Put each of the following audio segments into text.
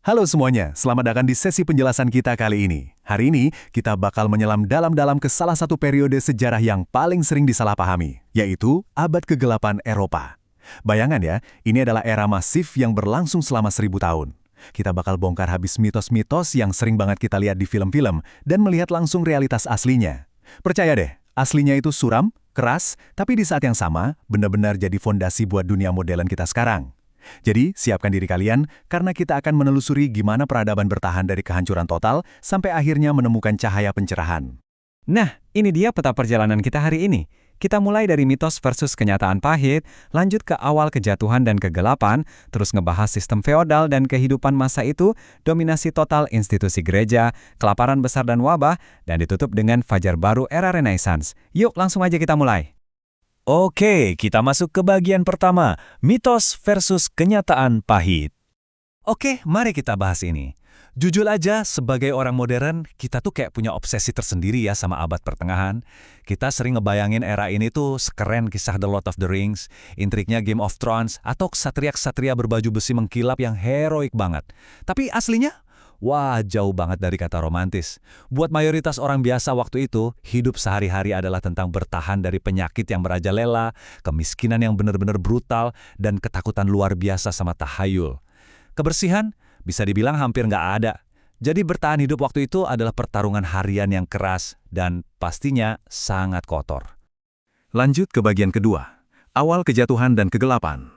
Halo semuanya, selamat datang di sesi penjelasan kita kali ini. Hari ini, kita bakal menyelam dalam-dalam ke salah satu periode sejarah yang paling sering disalahpahami, yaitu abad kegelapan Eropa. Bayangan ya, ini adalah era masif yang berlangsung selama 1000 tahun. Kita bakal bongkar habis mitos-mitos yang sering banget kita lihat di film-film dan melihat langsung realitas aslinya. Percaya deh, aslinya itu suram, keras, tapi di saat yang sama, benar-benar jadi fondasi buat dunia modern kita sekarang. Jadi, siapkan diri kalian, karena kita akan menelusuri gimana peradaban bertahan dari kehancuran total sampai akhirnya menemukan cahaya pencerahan. Nah, ini dia peta perjalanan kita hari ini. Kita mulai dari mitos versus kenyataan pahit, lanjut ke awal kejatuhan dan kegelapan, terus ngebahas sistem feodal dan kehidupan masa itu, dominasi total institusi gereja, kelaparan besar dan wabah, dan ditutup dengan fajar baru era Renaissance. Yuk, langsung aja kita mulai. Oke, kita masuk ke bagian pertama, mitos versus kenyataan pahit. Oke, mari kita bahas ini. Jujur aja, sebagai orang modern, kita tuh kayak punya obsesi tersendiri ya sama abad pertengahan. Kita sering ngebayangin era ini tuh sekeren kisah The Lord of the Rings, intriknya Game of Thrones, atau ksatria-ksatria berbaju besi mengkilap yang heroik banget. Tapi aslinya, wah, jauh banget dari kata romantis. Buat mayoritas orang biasa waktu itu, hidup sehari-hari adalah tentang bertahan dari penyakit yang merajalela, kemiskinan yang benar-benar brutal, dan ketakutan luar biasa sama tahayul. Kebersihan bisa dibilang hampir nggak ada. Jadi bertahan hidup waktu itu adalah pertarungan harian yang keras dan pastinya sangat kotor. Lanjut ke bagian kedua, awal kejatuhan dan kegelapan.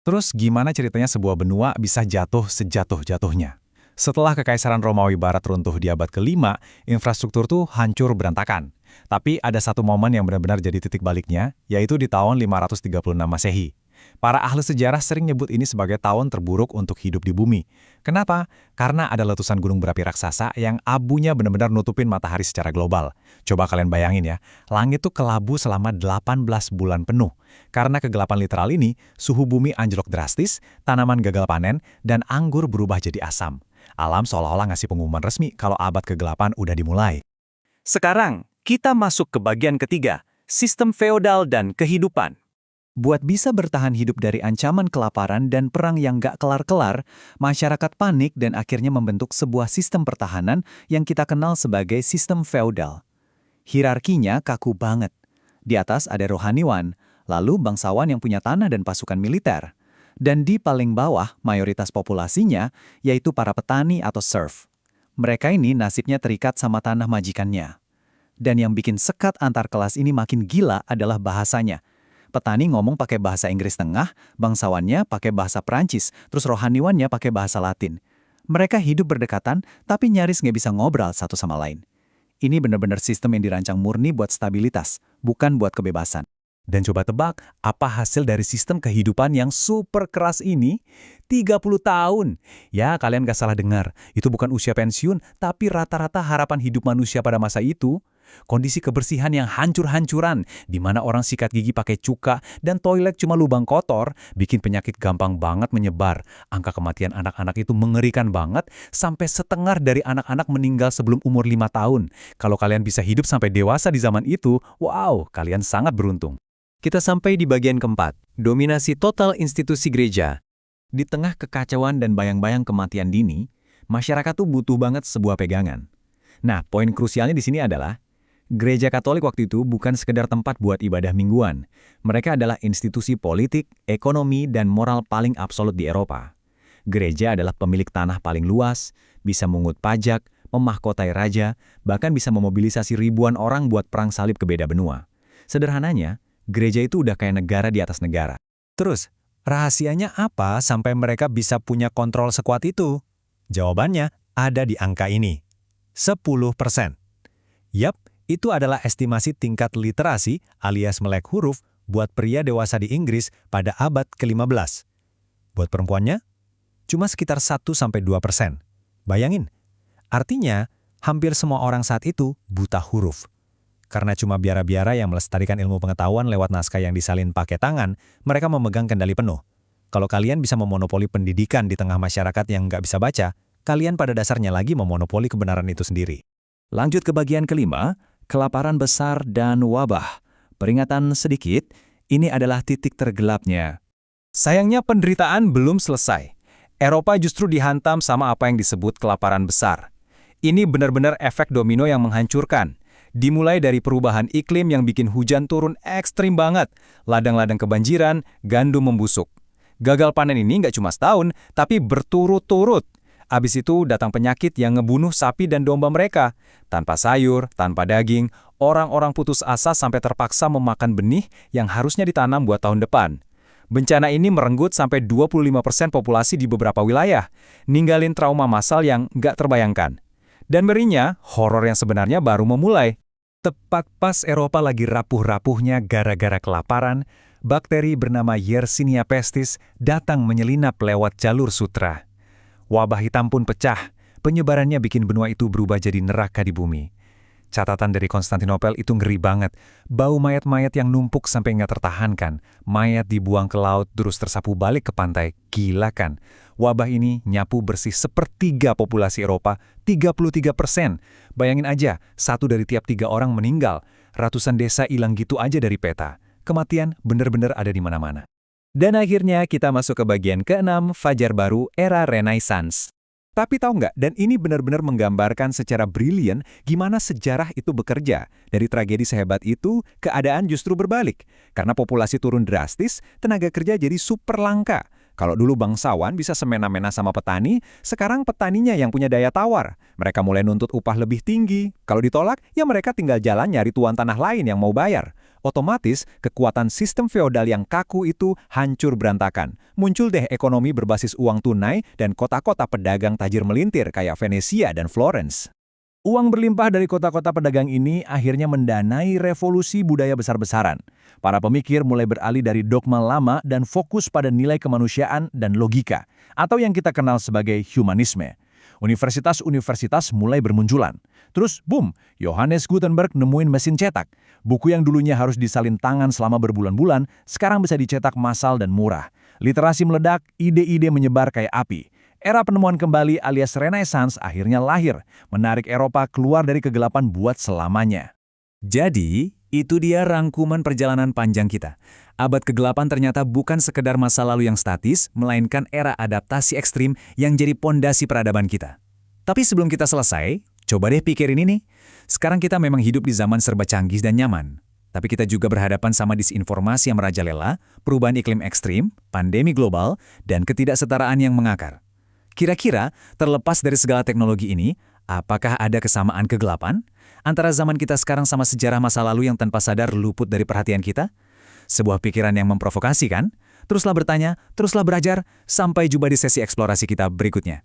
Terus gimana ceritanya sebuah benua bisa jatuh sejatuh-jatuhnya? Setelah Kekaisaran Romawi Barat runtuh di abad ke-5, infrastruktur tuh hancur berantakan. Tapi ada satu momen yang benar-benar jadi titik baliknya, yaitu di tahun 536 Masehi. Para ahli sejarah sering nyebut ini sebagai tahun terburuk untuk hidup di bumi. Kenapa? Karena ada letusan gunung berapi raksasa yang abunya benar-benar nutupin matahari secara global. Coba kalian bayangin ya, langit tuh kelabu selama 18 bulan penuh. Karena kegelapan literal ini, suhu bumi anjlok drastis, tanaman gagal panen, dan anggur berubah jadi asam. Alam seolah-olah ngasih pengumuman resmi kalau abad kegelapan udah dimulai. Sekarang, kita masuk ke bagian ketiga, sistem feodal dan kehidupan. Buat bisa bertahan hidup dari ancaman kelaparan dan perang yang gak kelar-kelar, masyarakat panik dan akhirnya membentuk sebuah sistem pertahanan yang kita kenal sebagai sistem feodal. Hierarkinya kaku banget. Di atas ada rohaniwan, lalu bangsawan yang punya tanah dan pasukan militer. Dan di paling bawah, mayoritas populasinya, yaitu para petani atau serf. Mereka ini nasibnya terikat sama tanah majikannya. Dan yang bikin sekat antar kelas ini makin gila adalah bahasanya. Petani ngomong pakai bahasa Inggris tengah, bangsawannya pakai bahasa Prancis, terus rohaniwannya pakai bahasa Latin. Mereka hidup berdekatan, tapi nyaris nggak bisa ngobrol satu sama lain. Ini benar-benar sistem yang dirancang murni buat stabilitas, bukan buat kebebasan. Dan coba tebak, apa hasil dari sistem kehidupan yang super keras ini? 30 tahun. Ya, kalian gak salah dengar. Itu bukan usia pensiun, tapi rata-rata harapan hidup manusia pada masa itu. Kondisi kebersihan yang hancur-hancuran, di mana orang sikat gigi pakai cuka dan toilet cuma lubang kotor, bikin penyakit gampang banget menyebar. Angka kematian anak-anak itu mengerikan banget, sampai setengah dari anak-anak meninggal sebelum umur 5 tahun. Kalau kalian bisa hidup sampai dewasa di zaman itu, wow, kalian sangat beruntung. Kita sampai di bagian keempat, dominasi total institusi gereja. Di tengah kekacauan dan bayang-bayang kematian dini, masyarakat tuh butuh banget sebuah pegangan. Nah, poin krusialnya di sini adalah, Gereja Katolik waktu itu bukan sekedar tempat buat ibadah mingguan. Mereka adalah institusi politik, ekonomi, dan moral paling absolut di Eropa. Gereja adalah pemilik tanah paling luas, bisa mengut pajak, memahkotai raja, bahkan bisa memobilisasi ribuan orang buat perang salib ke beda benua. Sederhananya, gereja itu udah kayak negara di atas negara. Terus, rahasianya apa sampai mereka bisa punya kontrol sekuat itu? Jawabannya ada di angka ini, 10%. Yap, itu adalah estimasi tingkat literasi alias melek huruf buat pria dewasa di Inggris pada abad ke-15. Buat perempuannya, cuma sekitar 1-2%. Bayangin, artinya hampir semua orang saat itu buta huruf. Karena cuma biara-biara yang melestarikan ilmu pengetahuan lewat naskah yang disalin pakai tangan, mereka memegang kendali penuh. Kalau kalian bisa memonopoli pendidikan di tengah masyarakat yang nggak bisa baca, kalian pada dasarnya lagi memonopoli kebenaran itu sendiri. Lanjut ke bagian kelima, kelaparan besar dan wabah. Peringatan sedikit, ini adalah titik tergelapnya. Sayangnya penderitaan belum selesai. Eropa justru dihantam sama apa yang disebut kelaparan besar. Ini benar-benar efek domino yang menghancurkan. Dimulai dari perubahan iklim yang bikin hujan turun ekstrim banget, ladang-ladang kebanjiran, gandum membusuk. Gagal panen ini nggak cuma setahun, tapi berturut-turut. Abis itu datang penyakit yang ngebunuh sapi dan domba mereka. Tanpa sayur, tanpa daging, orang-orang putus asa sampai terpaksa memakan benih yang harusnya ditanam buat tahun depan. Bencana ini merenggut sampai 25% populasi di beberapa wilayah, ninggalin trauma massal yang nggak terbayangkan. Dan ngerinya, horor yang sebenarnya baru memulai. Tepat pas Eropa lagi rapuh-rapuhnya gara-gara kelaparan, bakteri bernama Yersinia pestis datang menyelinap lewat jalur sutra. Wabah hitam pun pecah, penyebarannya bikin benua itu berubah jadi neraka di bumi. Catatan dari Konstantinopel itu ngeri banget, bau mayat-mayat yang numpuk sampai nggak tertahankan, mayat dibuang ke laut terus tersapu balik ke pantai, gila kan? Wabah ini nyapu bersih sepertiga populasi Eropa, 33%. Bayangin aja, 1 dari tiap 3 orang meninggal, ratusan desa hilang gitu aja dari peta. Kematian bener-bener ada di mana-mana. Dan akhirnya kita masuk ke bagian ke-6, Fajar Baru, Era Renaissance. Tapi tahu nggak, dan ini benar-benar menggambarkan secara brilian gimana sejarah itu bekerja. Dari tragedi sehebat itu, keadaan justru berbalik. Karena populasi turun drastis, tenaga kerja jadi super langka. Kalau dulu bangsawan bisa semena-mena sama petani, sekarang petaninya yang punya daya tawar. Mereka mulai nuntut upah lebih tinggi. Kalau ditolak, ya mereka tinggal jalan nyari tuan tanah lain yang mau bayar. Otomatis, kekuatan sistem feodal yang kaku itu hancur berantakan. Muncul deh ekonomi berbasis uang tunai dan kota-kota pedagang tajir melintir kayak Venesia dan Florence. Uang berlimpah dari kota-kota pedagang ini akhirnya mendanai revolusi budaya besar-besaran. Para pemikir mulai beralih dari dogma lama dan fokus pada nilai kemanusiaan dan logika, atau yang kita kenal sebagai humanisme. Universitas-universitas mulai bermunculan. Terus, boom, Johannes Gutenberg nemuin mesin cetak. Buku yang dulunya harus disalin tangan selama berbulan-bulan, sekarang bisa dicetak massal dan murah. Literasi meledak, ide-ide menyebar kayak api. Era penemuan kembali alias Renaissance akhirnya lahir, menarik Eropa keluar dari kegelapan buat selamanya. Jadi, itu dia rangkuman perjalanan panjang kita. Abad kegelapan ternyata bukan sekedar masa lalu yang statis, melainkan era adaptasi ekstrim yang jadi pondasi peradaban kita. Tapi sebelum kita selesai, coba deh pikirin ini. Sekarang kita memang hidup di zaman serba canggih dan nyaman. Tapi kita juga berhadapan sama disinformasi yang merajalela, perubahan iklim ekstrim, pandemi global, dan ketidaksetaraan yang mengakar. Kira-kira, terlepas dari segala teknologi ini, apakah ada kesamaan kegelapan antara zaman kita sekarang sama sejarah masa lalu yang tanpa sadar luput dari perhatian kita? Sebuah pikiran yang memprovokasi kan? Teruslah bertanya, teruslah belajar, sampai jumpa di sesi eksplorasi kita berikutnya.